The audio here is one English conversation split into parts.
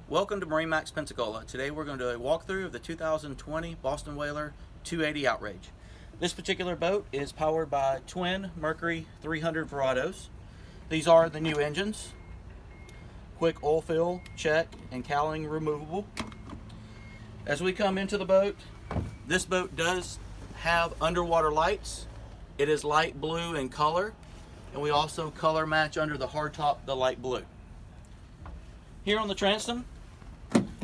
Welcome to MarineMax Pensacola. Today we're going to do a walkthrough of the 2020 Boston Whaler 280 Outrage. This particular boat is powered by twin Mercury 300 Verados. These are the new engines. Quick oil fill check and cowling removable. As we come into the boat, this boat does have underwater lights. It is light blue in color, and we also color match under the hardtop the light blue. Here on the transom,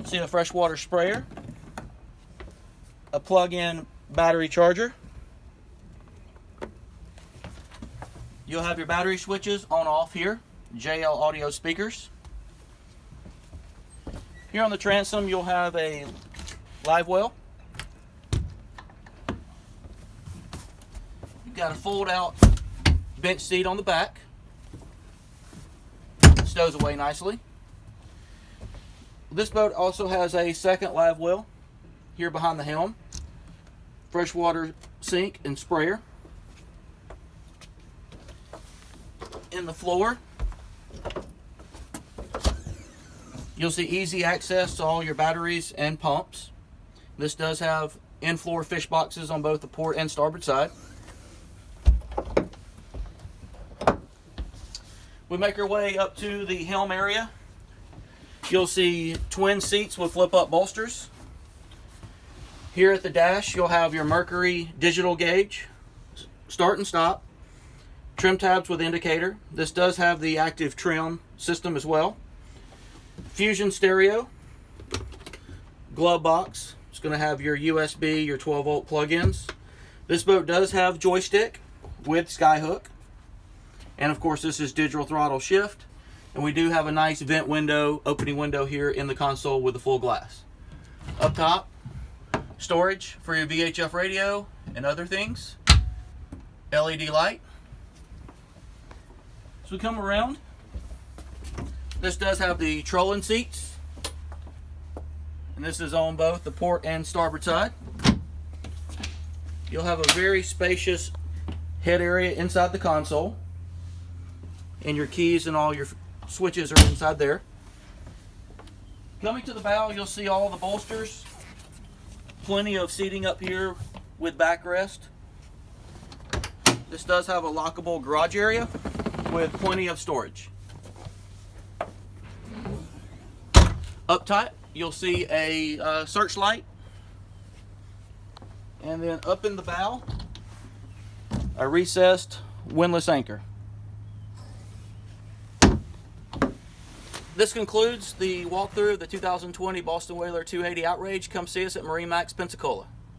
see a freshwater sprayer, a plug-in battery charger. You'll have your battery switches on off here, JL audio speakers. Here on the transom you'll have a live well. You've got a fold out bench seat on the back. Stows away nicely. This boat also has a second live well here behind the helm, freshwater sink and sprayer. In the floor, you'll see easy access to all your batteries and pumps. This does have in-floor fish boxes on both the port and starboard side. We make our way up to the helm area. You'll see twin seats with flip-up bolsters. Here at the dash, you'll have your Mercury digital gauge, start and stop, trim tabs with indicator. This does have the active trim system as well. Fusion stereo, glove box. It's going to have your USB, your 12-volt plug-ins. This boat does have joystick with skyhook. And of course, this is digital throttle shift. And we do have a nice vent window, opening window here in the console with the full glass. Up top, storage for your VHF radio and other things. LED light. As we come around, this does have the trolling seats. And this is on both the port and starboard side. You'll have a very spacious head area inside the console. And your keys and all your switches are inside there. Coming to the bow, you'll see all the bolsters. Plenty of seating up here with backrest. This does have a lockable garage area with plenty of storage. Up top, you'll see a searchlight. And then up in the bow, a recessed windlass anchor. This concludes the walkthrough of the 2020 Boston Whaler 280 Outrage. Come see us at MarineMax Pensacola.